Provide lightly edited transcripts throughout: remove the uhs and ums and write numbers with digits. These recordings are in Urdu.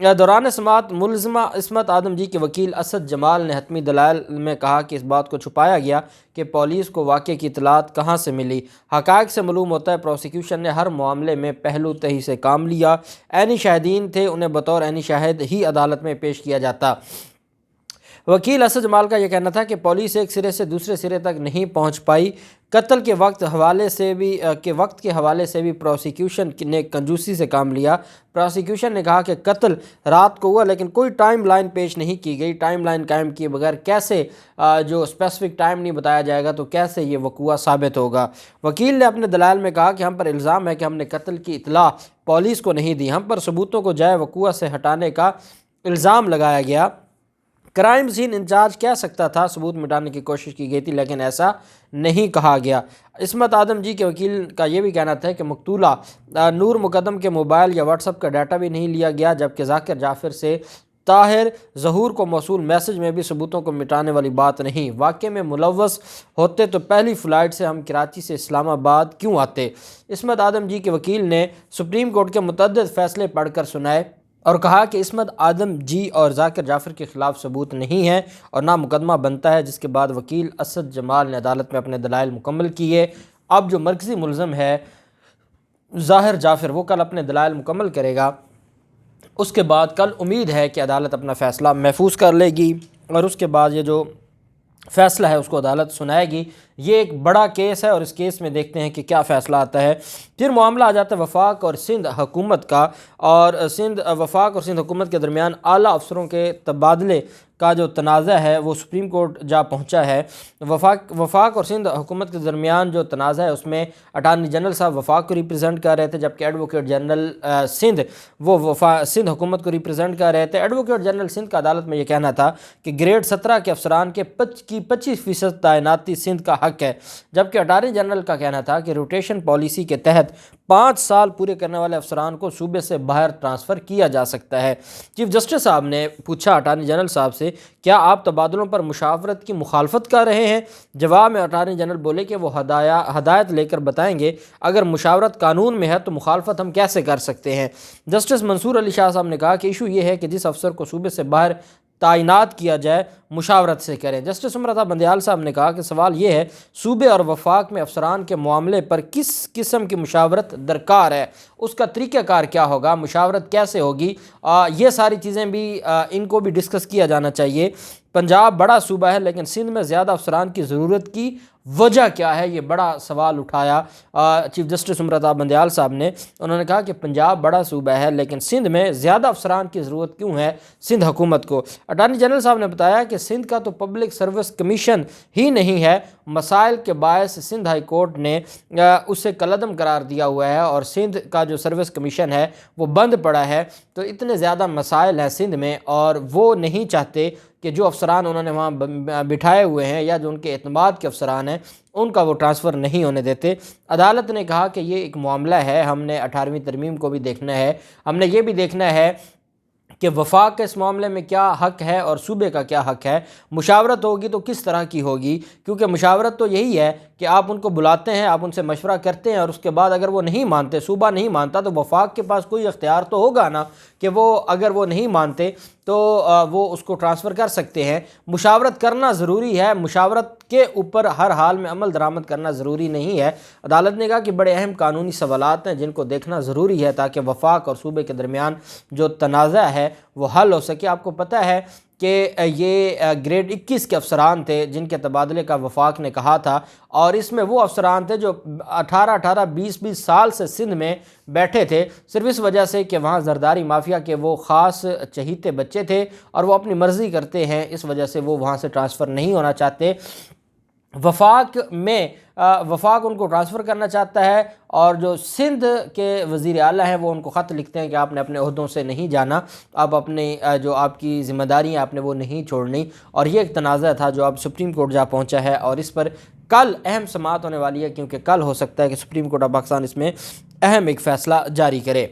دوران سماعت ملزمہ عصمت آدم جی کے وکیل اسد جمال نے حتمی دلائل میں کہا کہ اس بات کو چھپایا گیا کہ پولیس کو واقعے کی اطلاعات کہاں سے ملی۔ حقائق سے معلوم ہوتا ہے پروسیکیوشن نے ہر معاملے میں پہلو تہی سے کام لیا۔ عینی شاہدین تھے، انہیں بطور عینی شاہد ہی عدالت میں پیش کیا جاتا۔ وکیل اسد جمال کا یہ کہنا تھا کہ پولیس ایک سرے سے دوسرے سرے تک نہیں پہنچ پائی۔ قتل کے وقت کے حوالے سے بھی پروسیکیوشن نے کنجوسی سے کام لیا۔ پروسیکیوشن نے کہا کہ قتل رات کو ہوا لیکن کوئی ٹائم لائن پیش نہیں کی گئی۔ ٹائم لائن قائم کیے بغیر کیسے جو اسپیسیفک ٹائم نہیں بتایا جائے گا تو کیسے یہ وقوعہ ثابت ہوگا۔ وکیل نے اپنے دلائل میں کہا کہ ہم پر الزام ہے کہ ہم نے قتل کی اطلاع پولیس کو نہیں دی، ہم پر ثبوتوں کو جائے وقوعہ سے ہٹانے کا الزام لگایا گیا۔ کرائم سین انچارج کہہ سکتا تھا ثبوت مٹانے کی کوشش کی گئی تھی لیکن ایسا نہیں کہا گیا۔ عصمت آدم جی کے وکیل کا یہ بھی کہنا تھا کہ مقتولہ نور مقدم کے موبائل یا واٹس ایپ کا ڈیٹا بھی نہیں لیا گیا، جبکہ ذاکر جعفر سے طاہر ظہور کو موصول میسج میں بھی ثبوتوں کو مٹانے والی بات نہیں۔ واقعے میں ملوث ہوتے تو پہلی فلائٹ سے ہم کراچی سے اسلام آباد کیوں آتے؟ عصمت آدم جی کے وکیل نے سپریم کورٹ کے متعدد فیصلے پڑھ کر سنائے اور کہا کہ عصمت آدم جی اور ذاکر جعفر کے خلاف ثبوت نہیں ہے اور نہ مقدمہ بنتا ہے، جس کے بعد وکیل اسد جمال نے عدالت میں اپنے دلائل مکمل کیے۔ اب جو مرکزی ملزم ہے ظاہر جعفر وہ کل اپنے دلائل مکمل کرے گا، اس کے بعد کل امید ہے کہ عدالت اپنا فیصلہ محفوظ کر لے گی اور اس کے بعد یہ جو فیصلہ ہے اس کو عدالت سنائے گی۔ یہ ایک بڑا کیس ہے اور اس کیس میں دیکھتے ہیں کہ کیا فیصلہ آتا ہے۔ پھر معاملہ آ جاتا ہے وفاق اور سندھ حکومت کا، اور وفاق اور سندھ حکومت کے درمیان اعلیٰ افسروں کے تبادلے کا جو تنازع ہے وہ سپریم کورٹ جا پہنچا ہے۔ وفاق اور سندھ حکومت کے درمیان جو تنازع ہے اس میں اٹارنی جنرل صاحب وفاق کو ریپرزینٹ کر رہے تھے، جبکہ ایڈوکیٹ جنرل سندھ وہ سندھ حکومت کو ریپرزینٹ کر رہے تھے۔ ایڈوکیٹ جنرل سندھ کا عدالت میں یہ کہنا تھا کہ گریڈ 17 کے افسران کے 25% تعیناتی سندھ کا حق ہے، جبکہ اٹارنی جنرل کا کہنا تھا کہ روٹیشن پالیسی کے تحت 5 سال پورے کرنے والے افسران کو صوبے سے باہر ٹرانسفر کیا جا سکتا ہے۔ چیف جسٹس صاحب نے پوچھا اٹارنی جنرل صاحب سے کیا آپ تبادلوں پر مشاورت کی مخالفت کر رہے ہیں؟ جواب میں اٹارنی جنرل بولے کہ وہ ہدایت لے کر بتائیں گے، اگر مشاورت قانون میں ہے تو مخالفت ہم کیسے کر سکتے ہیں؟ جسٹس منصور علی شاہ صاحب نے کہا کہ ایشو یہ ہے کہ جس افسر کو صوبے سے باہر تعینات کیا جائے مشاورت سے کریں۔ جسٹس عمر عطا بندیال صاحب نے کہا کہ سوال یہ ہے صوبے اور وفاق میں افسران کے معاملے پر کس قسم کی مشاورت درکار ہے، اس کا طریقہ کار کیا ہوگا، مشاورت کیسے ہوگی، یہ ساری چیزیں بھی ان کو بھی ڈسکس کیا جانا چاہیے۔ پنجاب بڑا صوبہ ہے لیکن سندھ میں زیادہ افسران کی ضرورت کی وجہ کیا ہے، یہ بڑا سوال اٹھایا چیف جسٹس عمر عطا بندیال صاحب نے۔ انہوں نے کہا کہ پنجاب بڑا صوبہ ہے لیکن سندھ میں زیادہ افسران کی ضرورت کیوں ہے سندھ حکومت کو؟ اٹارنی جنرل صاحب نے بتایا کہ سندھ کا تو پبلک سروس کمیشن ہی نہیں ہے، مسائل کے باعث سندھ ہائی کورٹ نے اسے کالعدم قرار دیا ہوا ہے اور سندھ کا جو سروس کمیشن ہے وہ بند پڑا ہے۔ تو اتنے زیادہ مسائل ہیں سندھ میں اور وہ نہیں چاہتے کہ جو افسران انہوں نے وہاں بٹھائے ہوئے ہیں یا جو ان کے اعتماد کے افسران ہیں ان کا وہ ٹرانسفر نہیں ہونے دیتے۔ عدالت نے کہا کہ یہ ایک معاملہ ہے، ہم نے 18ویں ترمیم کو بھی دیکھنا ہے، ہم نے یہ بھی دیکھنا ہے کہ وفاق کا اس معاملے میں کیا حق ہے اور صوبے کا کیا حق ہے۔ مشاورت ہوگی تو کس طرح کی ہوگی، کیونکہ مشاورت تو یہی ہے کہ آپ ان کو بلاتے ہیں، آپ ان سے مشورہ کرتے ہیں اور اس کے بعد اگر وہ نہیں مانتے، صوبہ نہیں مانتا تو وفاق کے پاس کوئی اختیار تو ہوگا نا کہ وہ اگر وہ نہیں مانتے تو وہ اس کو ٹرانسفر کر سکتے ہیں۔ مشاورت کرنا ضروری ہے، مشاورت کے اوپر ہر حال میں عمل درآمد کرنا ضروری نہیں ہے۔ عدالت نے کہا کہ بڑے اہم قانونی سوالات ہیں جن کو دیکھنا ضروری ہے تاکہ وفاق اور صوبے کے درمیان جو تنازع ہے وہ حل ہو سکے۔ آپ کو پتہ ہے کہ یہ گریڈ 21 کے افسران تھے جن کے تبادلے کا وفاق نے کہا تھا، اور اس میں وہ افسران تھے جو 18 20 سال سے سندھ میں بیٹھے تھے، صرف اس وجہ سے کہ وہاں زرداری مافیا کے وہ خاص چہیتے بچے تھے اور وہ اپنی مرضی کرتے ہیں، اس وجہ سے وہ وہاں سے ٹرانسفر نہیں ہونا چاہتے۔ وفاق ان کو ٹرانسفر کرنا چاہتا ہے اور جو سندھ کے وزیر اعلیٰ ہیں وہ ان کو خط لکھتے ہیں کہ آپ نے اپنے عہدوں سے نہیں جانا، آپ اپنے جو آپ کی ذمہ داری ہیں آپ نے وہ نہیں چھوڑنی، اور یہ ایک تنازع تھا جو اب سپریم کورٹ جا پہنچا ہے اور اس پر کل اہم سماعت ہونے والی ہے، کیونکہ کل ہو سکتا ہے کہ سپریم کورٹ آف پاکستان اس میں اہم ایک فیصلہ جاری کرے۔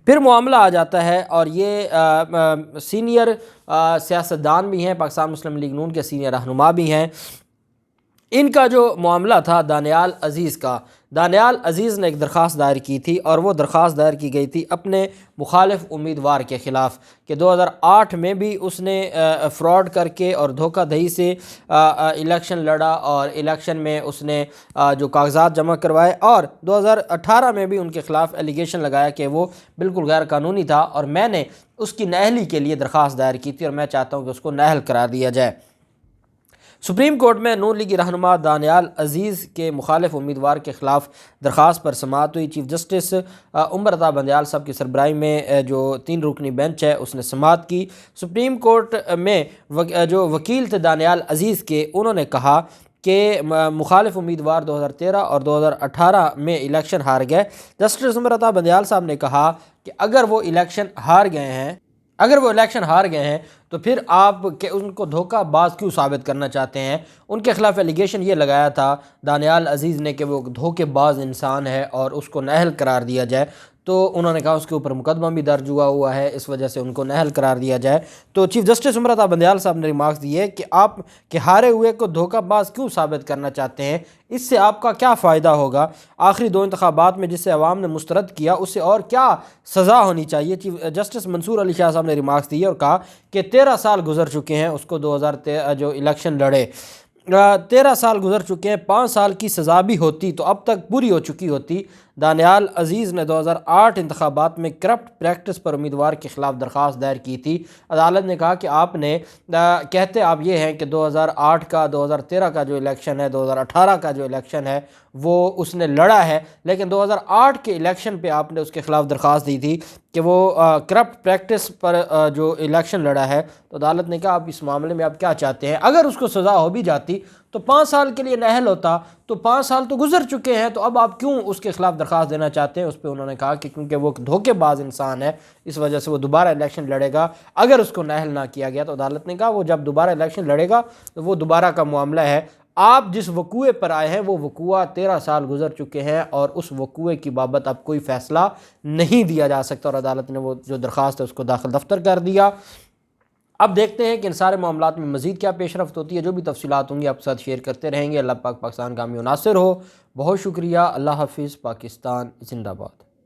پھر معاملہ آ جاتا ہے اور یہ سینئر سیاستدان بھی ہیں، پاکستان مسلم لیگ نون کے سینئر رہنما بھی ہیں، ان کا جو معاملہ تھا دانیال عزیز کا۔ دانیال عزیز نے ایک درخواست دائر کی تھی اور وہ درخواست دائر کی گئی تھی اپنے مخالف امیدوار کے خلاف کہ 2008 میں بھی اس نے فراڈ کر کے اور دھوکہ دہی سے الیکشن لڑا اور الیکشن میں اس نے جو کاغذات جمع کروائے، اور 2018 میں بھی ان کے خلاف ایلیگیشن لگایا کہ وہ بالکل غیر قانونی تھا، اور میں نے اس کی نااہلی کے لیے درخواست دائر کی تھی اور میں چاہتا ہوں کہ اس کو نااہل قرار دیا جائے۔ سپریم کورٹ میں نون لیگی رہنما دانیال عزیز کے مخالف امیدوار کے خلاف درخواست پر سماعت ہوئی۔ چیف جسٹس عمر عطا بندیال صاحب کی سربراہی میں جو 3 رکنی بینچ ہے اس نے سماعت کی۔ سپریم کورٹ میں جو وکیل تھے دانیال عزیز کے، انہوں نے کہا کہ مخالف امیدوار 2013 اور 2018 میں الیکشن ہار گئے۔ جسٹس عمر عطا بندیال صاحب نے کہا کہ اگر وہ الیکشن ہار گئے ہیں تو پھر آپ کہ ان کو دھوکہ باز کیوں ثابت کرنا چاہتے ہیں؟ ان کے خلاف ایلیگیشن یہ لگایا تھا دانیال عزیز نے کہ وہ دھوکے باز انسان ہے اور اس کو نااہل قرار دیا جائے، تو انہوں نے کہا اس کے اوپر مقدمہ بھی درج ہوا ہے، اس وجہ سے ان کو نااہل قرار دیا جائے۔ تو چیف جسٹس عمر عطا بندیال صاحب نے ریمارکس دیے کہ آپ کہ ہارے ہوئے کو دھوکہ باز کیوں ثابت کرنا چاہتے ہیں؟ اس سے آپ کا کیا فائدہ ہوگا؟ آخری 2 انتخابات میں جسے عوام نے مسترد کیا اس سے اور کیا سزا ہونی چاہیے؟ چیف جسٹس منصور علی شاہ صاحب نے ریمارکس دیے اور کہا کہ 13 سال گزر چکے ہیں اس کو 2013 جو الیکشن لڑے، 13 سال گزر چکے ہیں، 5 سال کی سزا بھی ہوتی تو اب تک پوری ہو چکی ہوتی۔ دانیال عزیز نے 2008 انتخابات میں کرپٹ پریکٹس پر امیدوار کے خلاف درخواست دائر کی تھی۔ عدالت نے کہا کہ آپ نے کہتے آپ یہ ہیں کہ 2008 کا 2013 کا جو الیکشن ہے، 2018 کا جو الیکشن ہے وہ اس نے لڑا ہے، لیکن 2008 کے الیکشن پہ آپ نے اس کے خلاف درخواست دی تھی کہ وہ کرپٹ پریکٹس پر جو الیکشن لڑا ہے۔ تو عدالت نے کہا آپ اس معاملے میں آپ کیا چاہتے ہیں؟ اگر اس کو سزا ہو بھی جاتی تو 5 سال کے لیے نااہل ہوتا، تو 5 سال تو گزر چکے ہیں، تو اب آپ کیوں اس کے خلاف درخواست دینا چاہتے ہیں؟ اس پہ انہوں نے کہا کہ کیونکہ وہ دھوکے باز انسان ہے، اس وجہ سے وہ دوبارہ الیکشن لڑے گا اگر اس کو نااہل نہ کیا گیا۔ تو عدالت نے کہا وہ جب دوبارہ الیکشن لڑے گا تو وہ دوبارہ کا معاملہ ہے، آپ جس وقوعے پر آئے ہیں وہ وقوعہ 13 سال گزر چکے ہیں اور اس وقوعے کی بابت اب کوئی فیصلہ نہیں دیا جا سکتا، اور عدالت نے وہ جو درخواست ہے اس کو داخل دفتر کر دیا۔ اب دیکھتے ہیں کہ ان سارے معاملات میں مزید کیا پیش رفت ہوتی ہے۔ جو بھی تفصیلات ہوں گی آپ کے ساتھ شیئر کرتے رہیں گے۔ اللہ پاک پاکستان کا حامی و ناصر ہو۔ بہت شکریہ۔ اللہ حافظ۔ پاکستان زندہ باد۔